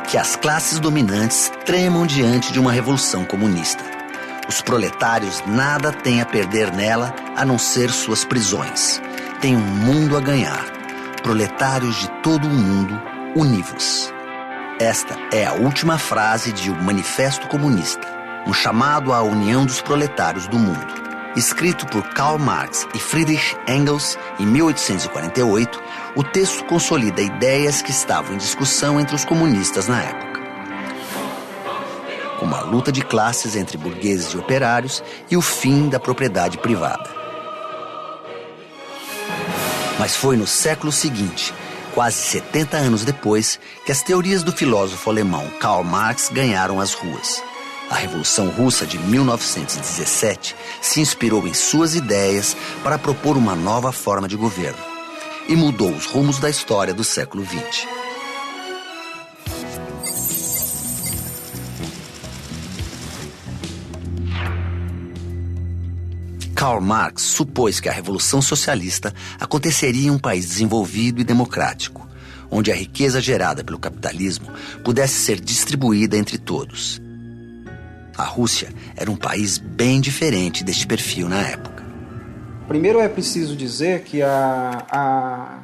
que as classes dominantes tremam diante de uma revolução comunista. Os proletários nada têm a perder nela a não ser suas prisões. Tem um mundo a ganhar. Proletários de todo o mundo, univos. Esta é a última frase de O Manifesto Comunista, um chamado à união dos proletários do mundo. Escrito por Karl Marx e Friedrich Engels em 1848, o texto consolida ideias que estavam em discussão entre os comunistas na época, como a luta de classes entre burgueses e operários e o fim da propriedade privada. Mas foi no século seguinte, quase 70 anos depois, que as teorias do filósofo alemão Karl Marx ganharam as ruas. A Revolução Russa de 1917 se inspirou em suas ideias para propor uma nova forma de governo e mudou os rumos da história do século XX. Karl Marx supôs que a Revolução Socialista aconteceria em um país desenvolvido e democrático, onde a riqueza gerada pelo capitalismo pudesse ser distribuída entre todos. A Rússia era um país bem diferente deste perfil na época. Primeiro é preciso dizer que a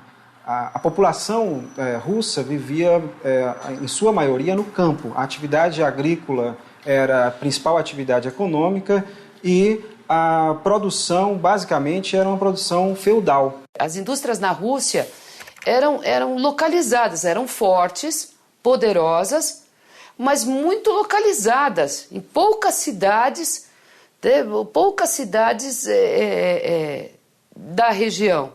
população russa vivia, em sua maioria, no campo. A atividade agrícola era a principal atividade econômica e a produção, basicamente, era uma produção feudal. As indústrias na Rússia eram localizadas, eram fortes, poderosas, mas muito localizadas, em poucas cidades da região.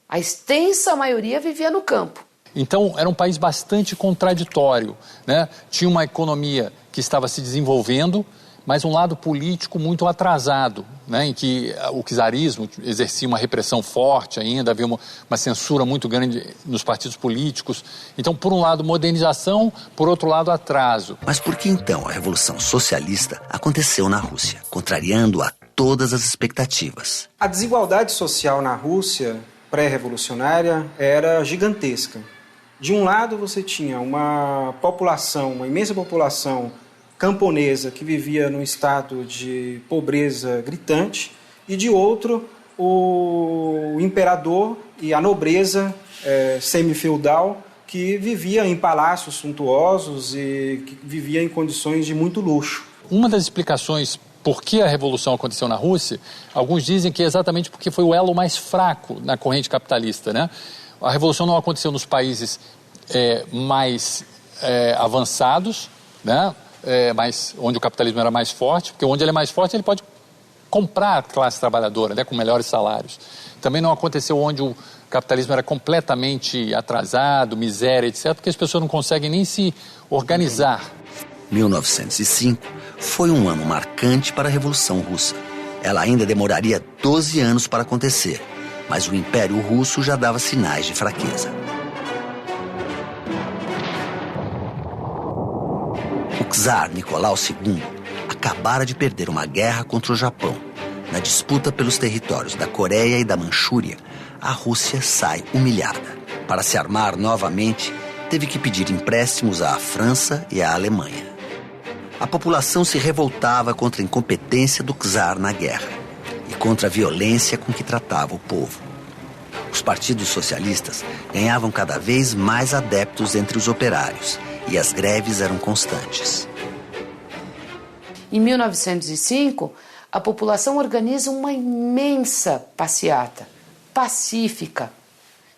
A extensa maioria vivia no campo. Então, era um país bastante contraditório, né? Tinha uma economia que estava se desenvolvendo, mas um lado político muito atrasado, né, em que o czarismo exercia uma repressão forte ainda, havia uma censura muito grande nos partidos políticos. Então, por um lado, modernização, por outro lado, atraso. Mas por que então a Revolução Socialista aconteceu na Rússia, contrariando a todas as expectativas? A desigualdade social na Rússia pré-revolucionária era gigantesca. De um lado, você tinha uma imensa população camponesa que vivia num estado de pobreza gritante, e de outro, o imperador e a nobreza semi-feudal que vivia em palácios suntuosos e que vivia em condições de muito luxo. Uma das explicações por que a revolução aconteceu na Rússia, alguns dizem que é exatamente porque foi o elo mais fraco na corrente capitalista, né? A revolução não aconteceu nos países mais avançados, né? Onde o capitalismo era mais forte, porque onde ele é mais forte ele pode comprar a classe trabalhadora, né, com melhores salários. Também não aconteceu onde o capitalismo era completamente atrasado, miséria, etc., porque as pessoas não conseguem nem se organizar. 1905 foi um ano marcante para a Revolução Russa. Ela ainda demoraria 12 anos para acontecer, mas o Império Russo já dava sinais de fraqueza. O czar Nicolau II acabara de perder uma guerra contra o Japão. Na disputa pelos territórios da Coreia e da Manchúria, a Rússia sai humilhada. Para se armar novamente, teve que pedir empréstimos à França e à Alemanha. A população se revoltava contra a incompetência do czar na guerra e contra a violência com que tratava o povo. Os partidos socialistas ganhavam cada vez mais adeptos entre os operários e as greves eram constantes. Em 1905, a população organiza uma imensa passeata, pacífica,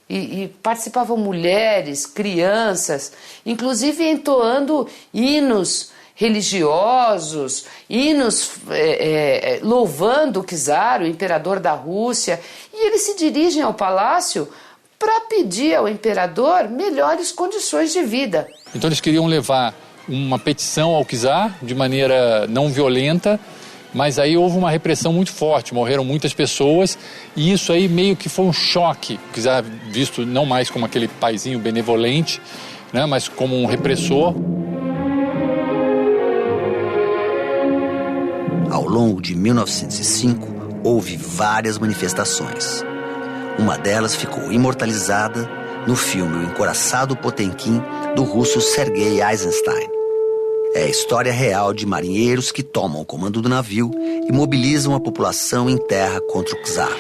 e participavam mulheres, crianças, inclusive entoando hinos religiosos, hinos louvando o czar, o imperador da Rússia, e eles se dirigem ao palácio para pedir ao imperador melhores condições de vida. Então eles queriam levar uma petição ao czar de maneira não violenta, mas aí houve uma repressão muito forte, morreram muitas pessoas, e isso aí meio que foi um choque. O czar visto não mais como aquele paizinho benevolente, né, mas como um repressor. Ao longo de 1905, houve várias manifestações. Uma delas ficou imortalizada no filme O Encouraçado Potemkin, do russo Sergei Eisenstein. É a história real de marinheiros que tomam o comando do navio e mobilizam a população em terra contra o czar.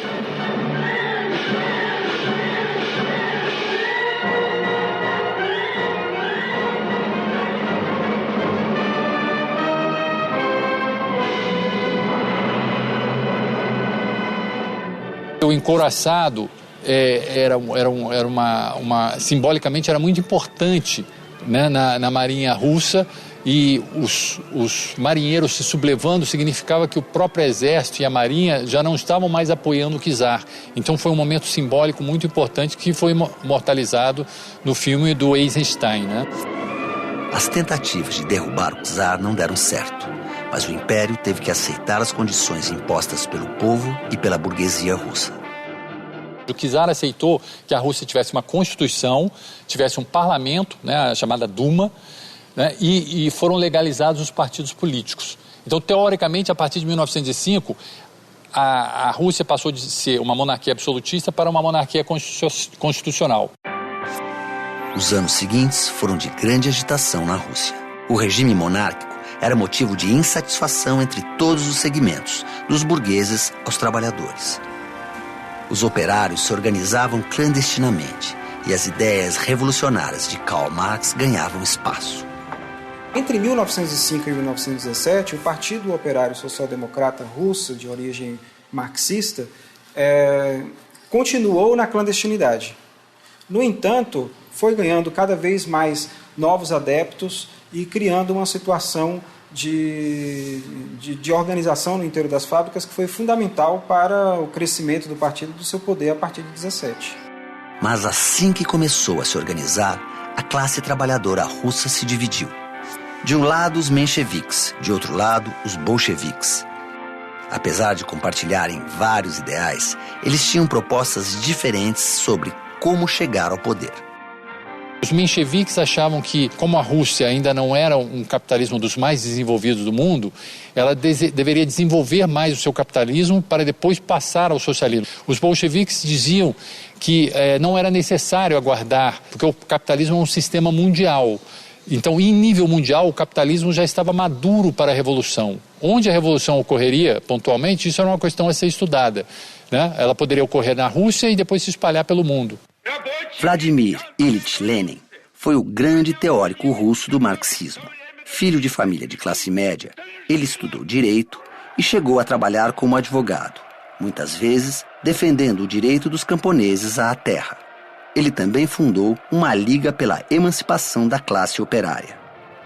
O encouraçado simbolicamente era muito importante, né, na marinha russa, e os marinheiros se sublevando significava que o próprio exército e a marinha já não estavam mais apoiando o czar. Então foi um momento simbólico muito importante que foi imortalizado no filme do Eisenstein, né? As tentativas de derrubar o czar não deram certo, mas o império teve que aceitar as condições impostas pelo povo e pela burguesia russa. O czar aceitou que a Rússia tivesse uma constituição, tivesse um parlamento, né, a chamada Duma, né, e foram legalizados os partidos políticos. Então, teoricamente, a partir de 1905, a Rússia passou de ser uma monarquia absolutista para uma monarquia constitucional. Os anos seguintes foram de grande agitação na Rússia. O regime monárquico era motivo de insatisfação entre todos os segmentos, dos burgueses aos trabalhadores. Os operários se organizavam clandestinamente e as ideias revolucionárias de Karl Marx ganhavam espaço. Entre 1905 e 1917, o Partido Operário Social-Democrata Russo, de origem marxista, continuou na clandestinidade. No entanto, foi ganhando cada vez mais novos adeptos e criando uma situação de organização no interior das fábricas que foi fundamental para o crescimento do partido e do seu poder a partir de 17. Mas assim que começou a se organizar, a classe trabalhadora russa se dividiu. De um lado, os mencheviques, de outro lado, os bolcheviques. Apesar de compartilharem vários ideais, eles tinham propostas diferentes sobre como chegar ao poder. Os mencheviques achavam que, como a Rússia ainda não era um capitalismo dos mais desenvolvidos do mundo, ela deveria desenvolver mais o seu capitalismo para depois passar ao socialismo. Os bolcheviques diziam que não era necessário aguardar, porque o capitalismo é um sistema mundial. Então, em nível mundial, o capitalismo já estava maduro para a revolução. Onde a revolução ocorreria, pontualmente, isso era uma questão a ser estudada, né? Ela poderia ocorrer na Rússia e depois se espalhar pelo mundo. Vladimir Ilyich Lenin foi o grande teórico russo do marxismo. Filho de família de classe média, ele estudou direito e chegou a trabalhar como advogado, muitas vezes defendendo o direito dos camponeses à terra. Ele também fundou uma liga pela emancipação da classe operária.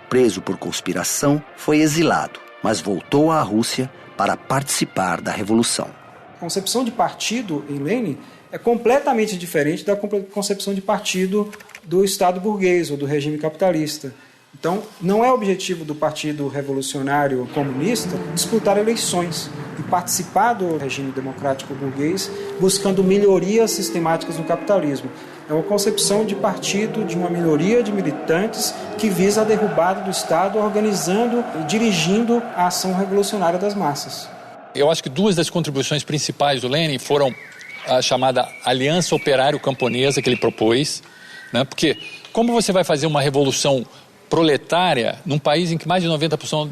Preso por conspiração, foi exilado, mas voltou à Rússia para participar da Revolução. A concepção de partido em Lenin é completamente diferente da concepção de partido do Estado burguês ou do regime capitalista. Então, não é objetivo do Partido Revolucionário Comunista disputar eleições e participar do regime democrático burguês buscando melhorias sistemáticas no capitalismo. É uma concepção de partido de uma minoria de militantes que visa a derrubada do Estado, organizando e dirigindo a ação revolucionária das massas. Eu acho que duas das contribuições principais do Lenin foram a chamada Aliança Operário-Camponesa que ele propôs, né? Porque como você vai fazer uma revolução proletária num país em que mais de 90%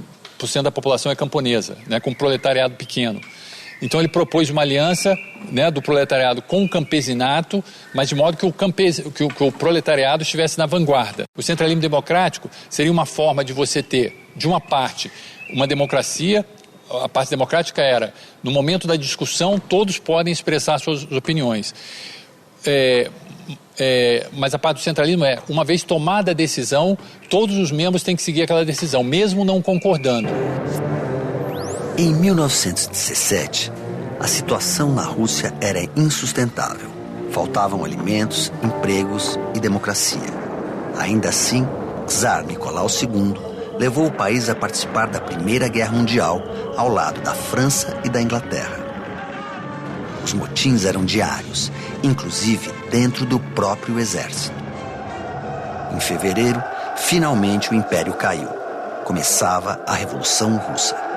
da população é camponesa, né? Com um proletariado pequeno? Então ele propôs uma aliança, né, do proletariado com o campesinato, mas de modo que o proletariado estivesse na vanguarda. O centralismo democrático seria uma forma de você ter, de uma parte, uma democracia. A parte democrática era, no momento da discussão, todos podem expressar suas opiniões. Mas a parte do centralismo é, uma vez tomada a decisão, todos os membros têm que seguir aquela decisão, mesmo não concordando. Em 1917, a situação na Rússia era insustentável. Faltavam alimentos, empregos e democracia. Ainda assim, Czar Nicolau II levou o país a participar da Primeira Guerra Mundial ao lado da França e da Inglaterra. Os motins eram diários, inclusive dentro do próprio exército. Em fevereiro, finalmente o Império caiu. Começava a Revolução Russa.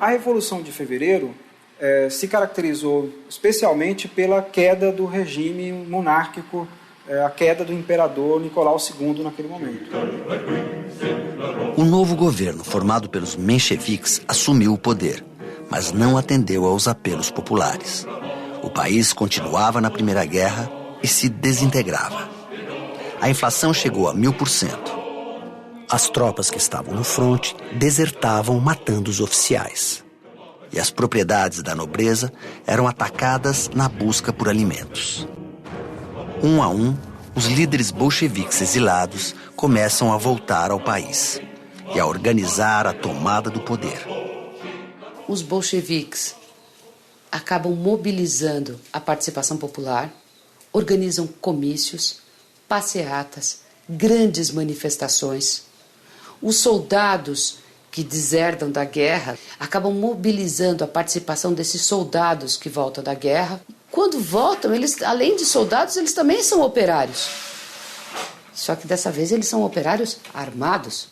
A Revolução de Fevereiro se caracterizou especialmente pela queda do regime monárquico, a queda do imperador Nicolau II naquele momento. O novo governo, formado pelos mencheviques, assumiu o poder, mas não atendeu aos apelos populares. O país continuava na Primeira Guerra e se desintegrava. A inflação chegou a 1000%. As tropas que estavam no fronte desertavam, matando os oficiais. E as propriedades da nobreza eram atacadas na busca por alimentos. Um a um, os líderes bolcheviques exilados começam a voltar ao país e a organizar a tomada do poder. Os bolcheviques acabam mobilizando a participação popular, organizam comícios, passeatas, grandes manifestações. Os soldados que deserdam da guerra acabam mobilizando a participação desses soldados que voltam da guerra. Quando voltam, eles, além de soldados, eles também são operários. Só que dessa vez eles são operários armados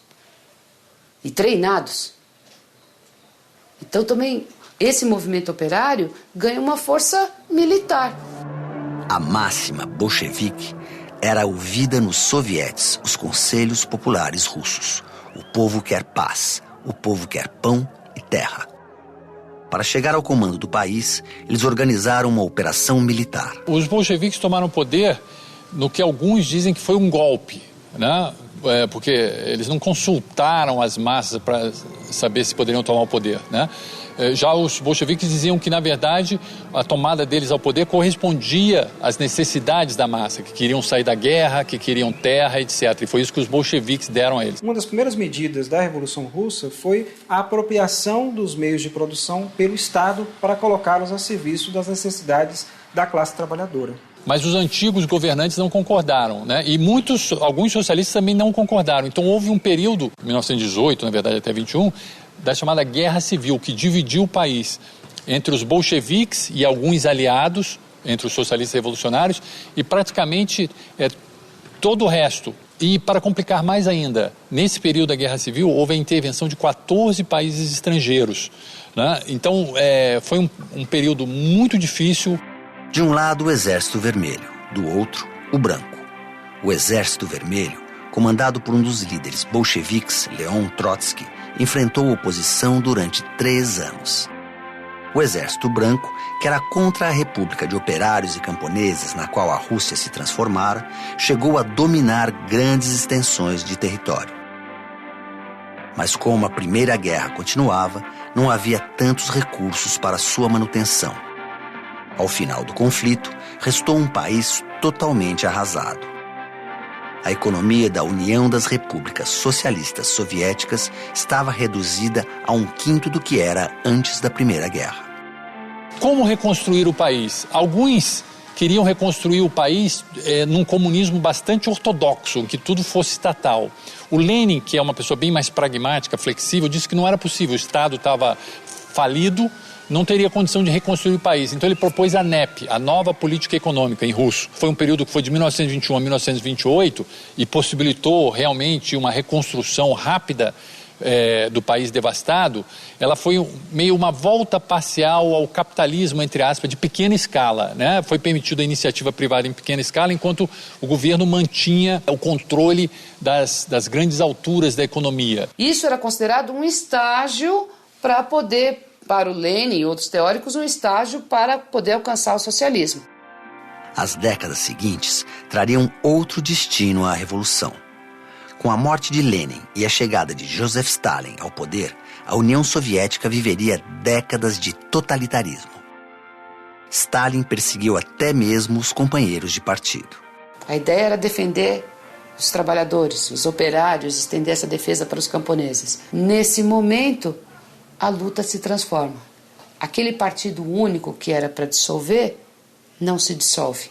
e treinados. Então também esse movimento operário ganha uma força militar. A máxima bolchevique era ouvida nos sovietes, os conselhos populares russos. O povo quer paz, o povo quer pão e terra. Para chegar ao comando do país, eles organizaram uma operação militar. Os bolcheviques tomaram poder no que alguns dizem que foi um golpe, né? Porque eles não consultaram as massas para saber se poderiam tomar o poder, né? Já os bolcheviques diziam que, na verdade, a tomada deles ao poder correspondia às necessidades da massa, que queriam sair da guerra, que queriam terra, etc. E foi isso que os bolcheviques deram a eles. Uma das primeiras medidas da Revolução Russa foi a apropriação dos meios de produção pelo Estado para colocá-los a serviço das necessidades da classe trabalhadora. Mas os antigos governantes não concordaram, né? E alguns socialistas também não concordaram. Então houve um período, 1918, na verdade até 21, da chamada Guerra Civil, que dividiu o país entre os bolcheviques e alguns aliados, entre os socialistas revolucionários, e praticamente todo o resto. E para complicar mais ainda, nesse período da Guerra Civil, houve a intervenção de 14 países estrangeiros, né? Então foi um período muito difícil. De um lado, o Exército Vermelho, do outro, o Branco. O Exército Vermelho, comandado por um dos líderes bolcheviques, Leon Trotsky, enfrentou oposição durante 3 anos. O Exército Branco, que era contra a República de Operários e Camponeses na qual a Rússia se transformara, chegou a dominar grandes extensões de território. Mas como a Primeira Guerra continuava, não havia tantos recursos para sua manutenção. Ao final do conflito, restou um país totalmente arrasado. A economia da União das Repúblicas Socialistas Soviéticas estava reduzida a 1/5 do que era antes da Primeira Guerra. Como reconstruir o país? Alguns queriam reconstruir o país num comunismo bastante ortodoxo, em que tudo fosse estatal. O Lenin, que é uma pessoa bem mais pragmática, flexível, disse que não era possível, o Estado estava falido, não teria condição de reconstruir o país. Então ele propôs a NEP, a Nova Política Econômica, em russo. Foi um período que foi de 1921 a 1928 e possibilitou realmente uma reconstrução rápida do país devastado. Ela foi meio uma volta parcial ao capitalismo, entre aspas, de pequena escala, né? Foi permitida a iniciativa privada em pequena escala, enquanto o governo mantinha o controle das grandes alturas da economia. Isso era considerado um estágio para o Lenin e outros teóricos, um estágio para poder alcançar o socialismo. As décadas seguintes trariam outro destino à Revolução. Com a morte de Lenin e a chegada de Joseph Stalin ao poder, a União Soviética viveria décadas de totalitarismo. Stalin perseguiu até mesmo os companheiros de partido. A ideia era defender os trabalhadores, os operários, estender essa defesa para os camponeses. Nesse momento, a luta se transforma. Aquele partido único que era para dissolver, não se dissolve.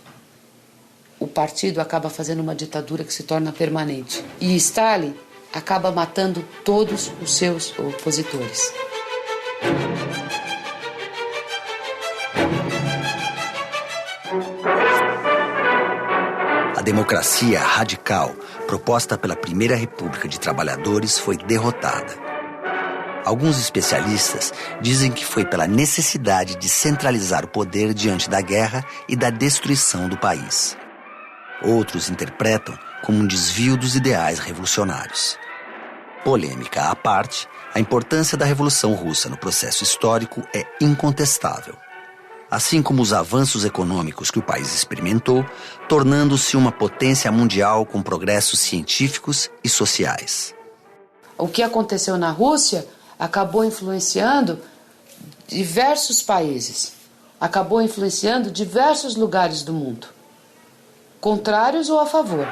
O partido acaba fazendo uma ditadura que se torna permanente. E Stalin acaba matando todos os seus opositores. A democracia radical, proposta pela Primeira República de Trabalhadores, foi derrotada. Alguns especialistas dizem que foi pela necessidade de centralizar o poder diante da guerra e da destruição do país. Outros interpretam como um desvio dos ideais revolucionários. Polêmica à parte, a importância da Revolução Russa no processo histórico é incontestável, assim como os avanços econômicos que o país experimentou, tornando-se uma potência mundial com progressos científicos e sociais. O que aconteceu na Rússia acabou influenciando diversos países, acabou influenciando diversos lugares do mundo, contrários ou a favor.